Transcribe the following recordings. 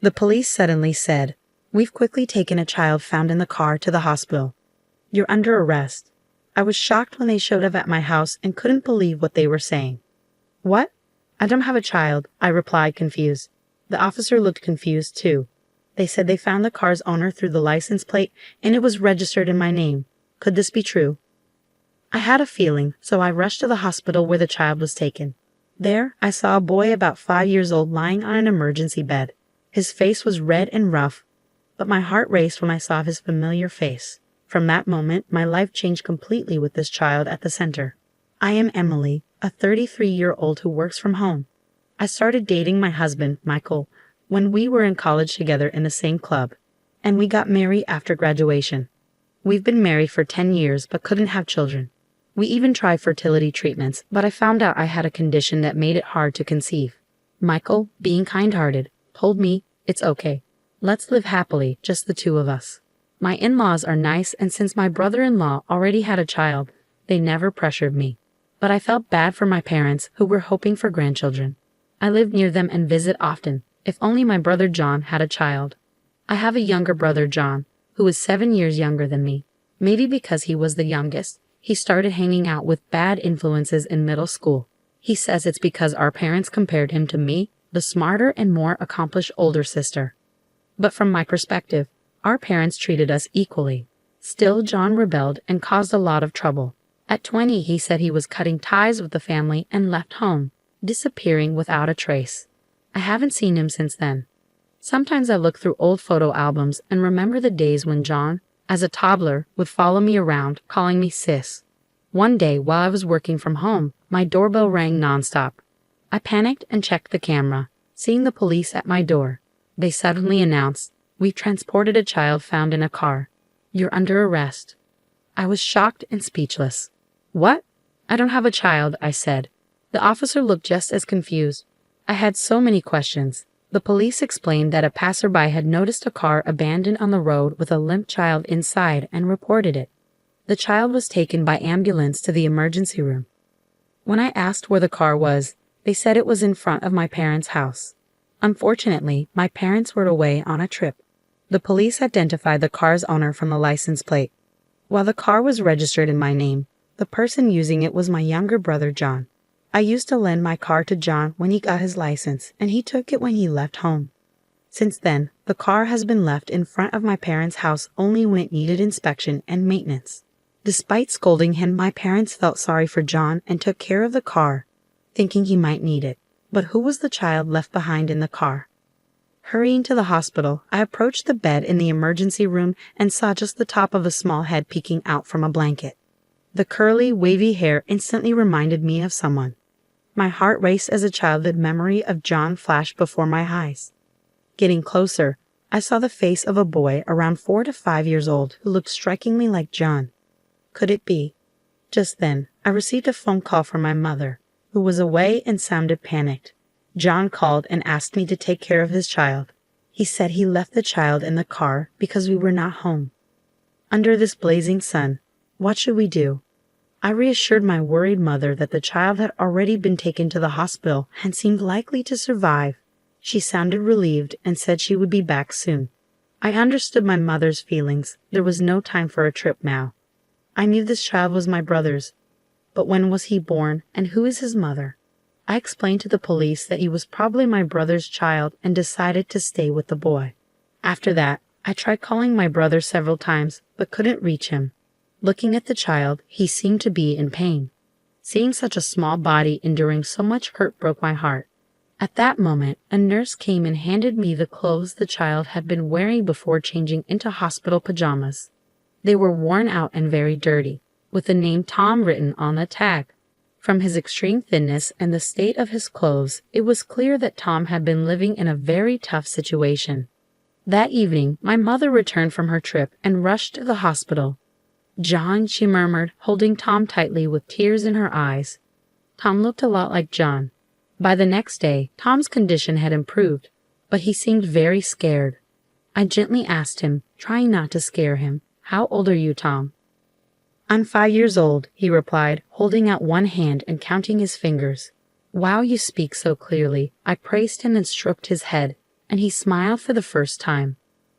The police suddenly said, "We've quickly taken a child found in the car to the hospital. You're under arrest." I was shocked when they showed up at my house and couldn't believe what they were saying. "What? I don't have a child," I replied, confused. The officer looked confused too. They said they found the car's owner through the license plate and it was registered in my name. Could this be true? I had a feeling, so I rushed to the hospital where the child was taken. There, I saw a boy about 5 years old lying on an emergency bed. His face was red and rough, but my heart raced when I saw his familiar face. From that moment, my life changed completely with this child at the center. I am Emily, a 33-year-old who works from home. I started dating my husband, Michael, when we were in college together in the same club, and we got married after graduation. We've been married for 10 years but couldn't have children. We even tried fertility treatments, but I found out I had a condition that made it hard to conceive. Michael, being kind-hearted, told me, "It's okay. Let's live happily, just the two of us." My in-laws are nice, and since my brother-in-law already had a child, they never pressured me. But I felt bad for my parents, who were hoping for grandchildren. I live near them and visit often. If only my brother John had a child. I have a younger brother, John, who is 7 years younger than me. Maybe because he was the youngest, he started hanging out with bad influences in middle school. He says it's because our parents compared him to me, the smarter and more accomplished older sister. But from my perspective, our parents treated us equally. Still, John rebelled and caused a lot of trouble. At 20, he said he was cutting ties with the family and left home, disappearing without a trace. I haven't seen him since then. Sometimes I look through old photo albums and remember the days when John, as a toddler, would follow me around, calling me sis. One day, while I was working from home, my doorbell rang nonstop. I panicked and checked the camera, seeing the police at my door. They suddenly announced, "We've transported a child found in a car. You're under arrest." I was shocked and speechless. "What? I don't have a child," I said. The officer looked just as confused. I had so many questions. The police explained that a passerby had noticed a car abandoned on the road with a limp child inside and reported it. The child was taken by ambulance to the emergency room. When I asked where the car was, they said it was in front of my parents' house. Unfortunately, my parents were away on a trip. The police identified the car's owner from the license plate. While the car was registered in my name, the person using it was my younger brother, John. I used to lend my car to John when he got his license, and he took it when he left home. Since then, the car has been left in front of my parents' house only when it needed inspection and maintenance. Despite scolding him, my parents felt sorry for John and took care of the car, thinking he might need it. But who was the child left behind in the car? Hurrying to the hospital, I approached the bed in the emergency room and saw just the top of a small head peeking out from a blanket. The curly, wavy hair instantly reminded me of someone. My heart raced as a childhood memory of John flashed before my eyes. Getting closer, I saw the face of a boy around 4 to 5 years old who looked strikingly like John. Could it be? Just then, I received a phone call from my mother, who was away and sounded panicked. John called and asked me to take care of his child. He said he left the child in the car because we were not home. Under this blazing sun, what should we do? I reassured my worried mother that the child had already been taken to the hospital and seemed likely to survive. She sounded relieved and said she would be back soon. I understood my mother's feelings. There was no time for a trip now. I knew this child was my brother's. But when was he born, and who is his mother? I explained to the police that he was probably my brother's child and decided to stay with the boy. After that, I tried calling my brother several times, but couldn't reach him. Looking at the child, he seemed to be in pain. Seeing such a small body enduring so much hurt broke my heart. At that moment, a nurse came and handed me the clothes the child had been wearing before changing into hospital pajamas. They were worn out and very dirty, with the name Tom written on the tag. From his extreme thinness and the state of his clothes, it was clear that Tom had been living in a very tough situation. That evening, my mother returned from her trip and rushed to the hospital. "John," she murmured, holding Tom tightly with tears in her eyes. Tom looked a lot like John. By the next day, Tom's condition had improved, but he seemed very scared. I gently asked him, trying not to scare him, "How old are you, Tom?" "I'm 5 years old," he replied, holding out one hand and counting his fingers. "Wow, you speak so clearly." I praised him and stroked his head. and he smiled for the first time.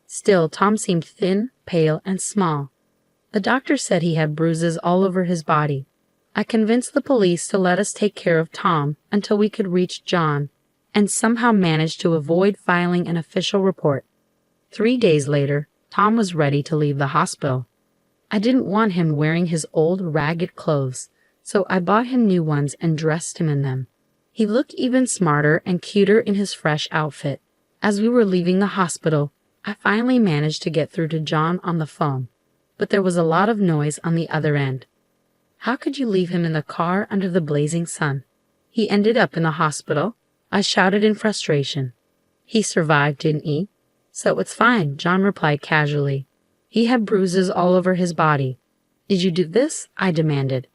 Still, Tom seemed thin, pale, and small. The doctor said he had bruises all over his body. I convinced the police to let us take care of Tom until we could reach John, and somehow managed to avoid filing an official report. 3 days later, Tom was ready to leave the hospital. I didn't want him wearing his old, ragged clothes, so I bought him new ones and dressed him in them. He looked even smarter and cuter in his fresh outfit. As we were leaving the hospital, I finally managed to get through to John on the phone, but there was a lot of noise on the other end. How could you leave him in the car under the blazing sun? He ended up in the hospital, I shouted in frustration. He survived, didn't he? So it's fine, John replied casually. He had bruises all over his body. Did you do this? I demanded.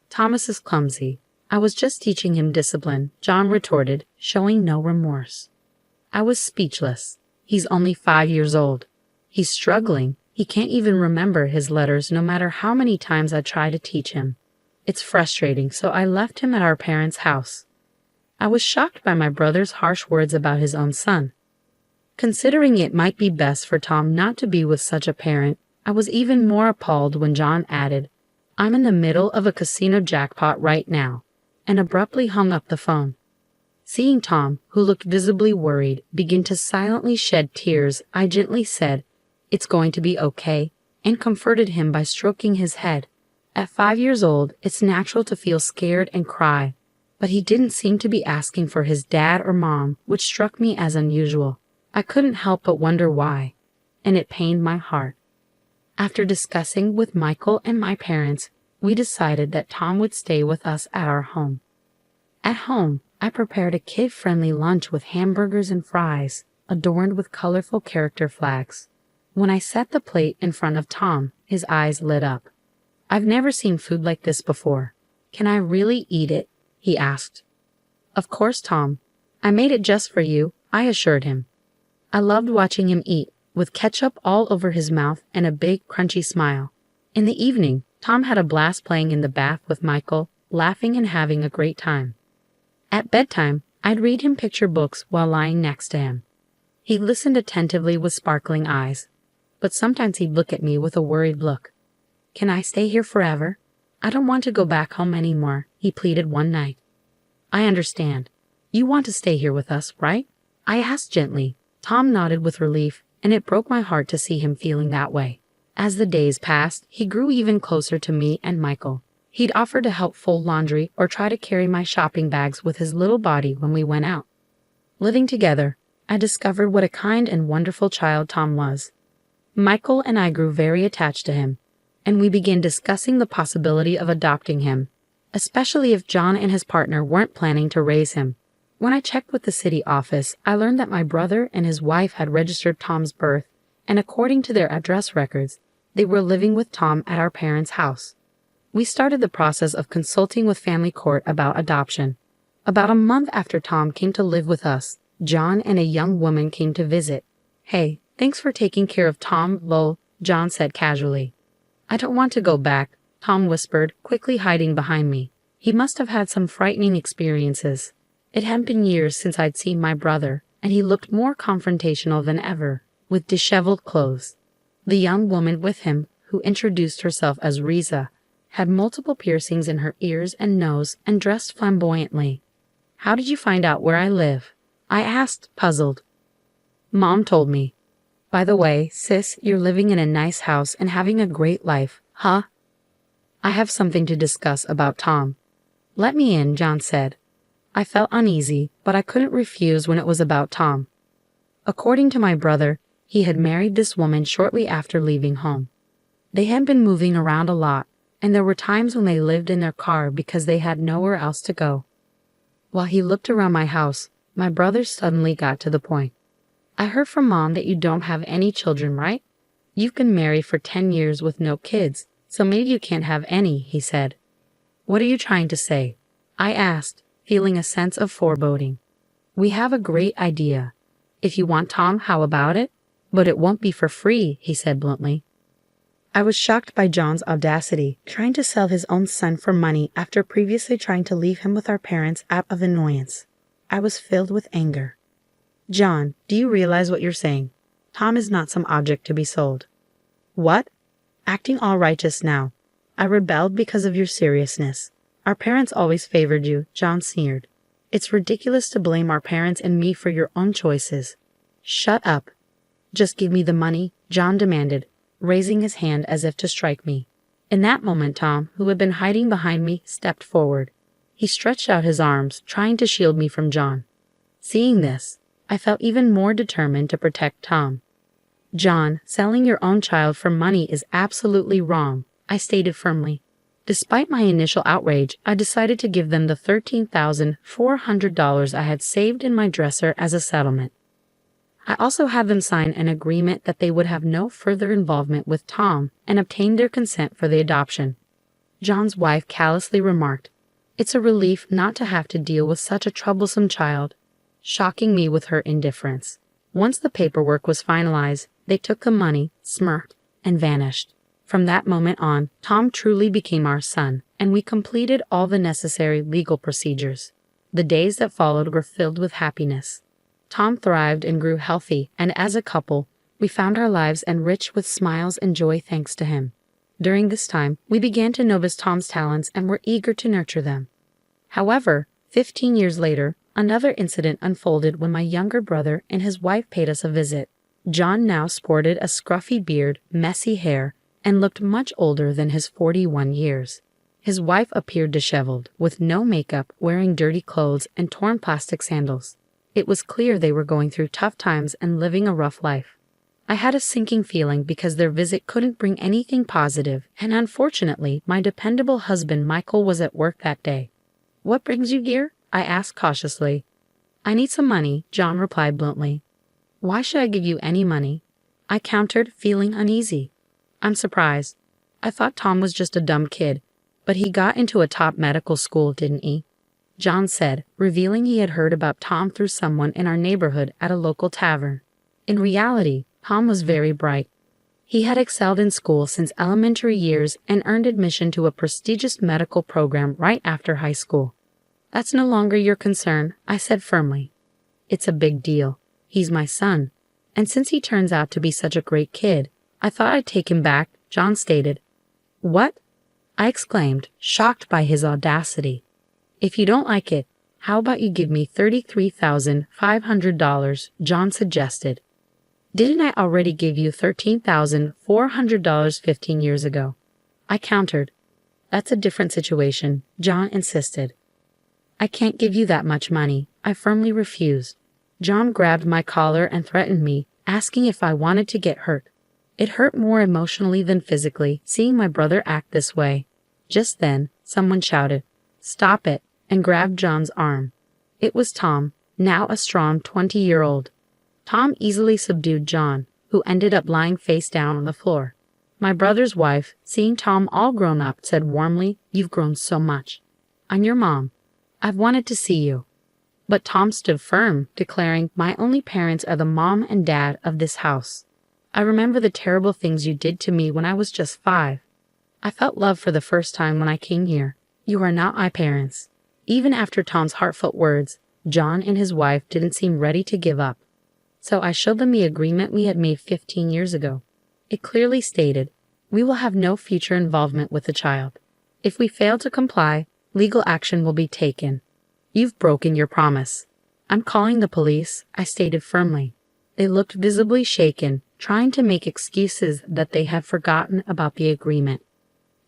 Thomas is clumsy. I was just teaching him discipline, John retorted, showing no remorse. I was speechless. He's only 5 years old. He's struggling. He can't even remember his letters no matter how many times I try to teach him. It's frustrating, so I left him at our parents' house. I was shocked by my brother's harsh words about his own son. Considering it might be best for Tom not to be with such a parent, I was even more appalled when John added, "I'm in the middle of a casino jackpot right now," and abruptly hung up the phone. Seeing Tom, who looked visibly worried, begin to silently shed tears, I gently said, "It's going to be okay," and comforted him by stroking his head. At 5 years old, it's natural to feel scared and cry, but he didn't seem to be asking for his dad or mom, which struck me as unusual. I couldn't help but wonder why, and it pained my heart. After discussing with Michael and my parents, we decided that Tom would stay with us at our home. At home, I prepared a kid-friendly lunch with hamburgers and fries, adorned with colorful character flags. When I set the plate in front of Tom, his eyes lit up. "I've never seen food like this before. Can I really eat it?" he asked. "Of course, Tom. I made it just for you," I assured him. I loved watching him eat, with ketchup all over his mouth and a big, crunchy smile. In the evening, Tom had a blast playing in the bath with Michael, laughing and having a great time. At bedtime, I'd read him picture books while lying next to him. He listened attentively with sparkling eyes, but sometimes he'd look at me with a worried look. "Can I stay here forever? I don't want to go back home anymore," he pleaded one night. "I understand. You want to stay here with us, right?" I asked gently. Tom nodded with relief, and it broke my heart to see him feeling that way. As the days passed, he grew even closer to me and Michael. He'd offer to help fold laundry or try to carry my shopping bags with his little body when we went out. Living together, I discovered what a kind and wonderful child Tom was. Michael and I grew very attached to him, and we began discussing the possibility of adopting him, especially if John and his partner weren't planning to raise him. When I checked with the city office, I learned that my brother and his wife had registered Tom's birth, and according to their address records, they were living with Tom at our parents' house. We started the process of consulting with family court about adoption. About a month after Tom came to live with us, John and a young woman came to visit. "Hey, thanks for taking care of Tom, lol," John said casually. "I don't want to go back," Tom whispered, quickly hiding behind me. He must have had some frightening experiences. It had been years since I'd seen my brother, and he looked more confrontational than ever, with disheveled clothes. The young woman with him, who introduced herself as Riza, had multiple piercings in her ears and nose and dressed flamboyantly. "How did you find out where I live?" I asked, puzzled. "Mom told me. By the way, sis, you're living in a nice house and having a great life, huh?" "I have something to discuss about Tom." "Let me in," John said. I felt uneasy, but I couldn't refuse when it was about Tom. According to my brother, he had married this woman shortly after leaving home. They had been moving around a lot, and there were times when they lived in their car because they had nowhere else to go. While he looked around my house, my brother suddenly got to the point. "I heard from Mom that you don't have any children, right? You've been married for 10 years with no kids, so maybe you can't have any," he said. "What are you trying to say?" I asked, feeling a sense of foreboding. "We have a great idea. If you want Tom, how about it? But it won't be for free," he said bluntly. I was shocked by John's audacity, trying to sell his own son for money after previously trying to leave him with our parents out of annoyance. I was filled with anger. John, do you realize what you're saying? Tom is not some object to be sold. What? Acting all righteous now. I rebelled because of your seriousness. Our parents always favored you, John sneered. It's ridiculous to blame our parents and me for your own choices. Shut up. Just give me the money, John demanded, raising his hand as if to strike me. In that moment, Tom, who had been hiding behind me, stepped forward. He stretched out his arms, trying to shield me from John. Seeing this, I felt even more determined to protect Tom. John, selling your own child for money is absolutely wrong, I stated firmly. Despite my initial outrage, I decided to give them the $13,400 I had saved in my dresser as a settlement. I also had them sign an agreement that they would have no further involvement with Tom and obtained their consent for the adoption. John's wife callously remarked, "It's a relief not to have to deal with such a troublesome child," shocking me with her indifference. Once the paperwork was finalized, they took the money, smirked, and vanished. From that moment on, Tom truly became our son, and we completed all the necessary legal procedures. The days that followed were filled with happiness. Tom thrived and grew healthy, and as a couple, we found our lives enriched with smiles and joy thanks to him. During this time, we began to notice Tom's talents and were eager to nurture them. However, 15 years later, another incident unfolded when my younger brother and his wife paid us a visit. John now sported a scruffy beard, messy hair, and looked much older than his 41 years. His wife appeared disheveled, with no makeup, wearing dirty clothes and torn plastic sandals. It was clear they were going through tough times and living a rough life. I had a sinking feeling because their visit couldn't bring anything positive, and unfortunately, my dependable husband Michael was at work that day. "What brings you here?" I asked cautiously. "I need some money," John replied bluntly. "Why should I give you any money?" I countered, feeling uneasy. "I'm surprised. I thought Tom was just a dumb kid, but he got into a top medical school, didn't he?" John said, revealing he had heard about Tom through someone in our neighborhood at a local tavern. In reality, Tom was very bright. He had excelled in school since elementary years and earned admission to a prestigious medical program right after high school. "That's no longer your concern," I said firmly. "It's a big deal. He's my son, and since he turns out to be such a great kid, I thought I'd take him back," John stated. "What?" I exclaimed, shocked by his audacity. "If you don't like it, how about you give me $33,500, John suggested. "Didn't I already give you $13,400 15 years ago?" I countered. "That's a different situation," John insisted. "I can't give you that much money," I firmly refused. John grabbed my collar and threatened me, asking if I wanted to get hurt. It hurt more emotionally than physically, seeing my brother act this way. Just then, someone shouted, "Stop it," and grabbed John's arm. It was Tom, now a strong 20-year-old. Tom easily subdued John, who ended up lying face down on the floor. My brother's wife, seeing Tom all grown up, said warmly, "You've grown so much. I'm your mom. I've wanted to see you." But Tom stood firm, declaring, "My only parents are the mom and dad of this house. I remember the terrible things you did to me when I was just 5. I felt love for the first time when I came here. You are not my parents." Even after Tom's heartfelt words, John and his wife didn't seem ready to give up. So I showed them the agreement we had made 15 years ago. It clearly stated, "We will have no future involvement with the child. If we fail to comply, legal action will be taken. You've broken your promise. I'm calling the police," I stated firmly. They looked visibly shaken, trying to make excuses that they had forgotten about the agreement.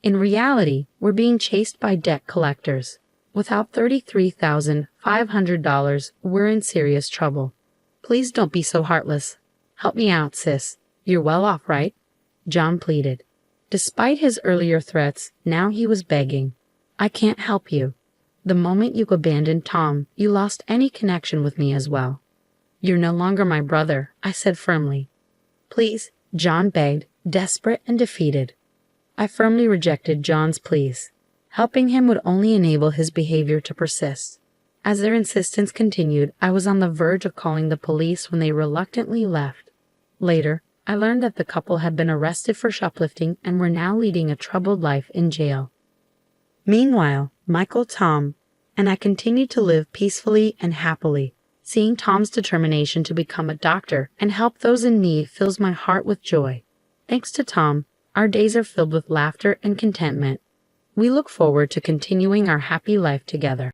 In reality, we're being chased by debt collectors. Without $33,500, we're in serious trouble. Please don't be so heartless. Help me out, sis. You're well off, right? John pleaded. Despite his earlier threats, now he was begging. "I can't help you. The moment you abandoned Tom, you lost any connection with me as well. You're no longer my brother," I said firmly. "Please," John begged, desperate and defeated. I firmly rejected John's pleas. Helping him would only enable his behavior to persist. As their insistence continued, I was on the verge of calling the police when they reluctantly left. Later, I learned that the couple had been arrested for shoplifting and were now leading a troubled life in jail. Meanwhile, Michael, Tom, and I continued to live peacefully and happily. Seeing Tom's determination to become a doctor and help those in need fills my heart with joy. Thanks to Tom, our days are filled with laughter and contentment. We look forward to continuing our happy life together.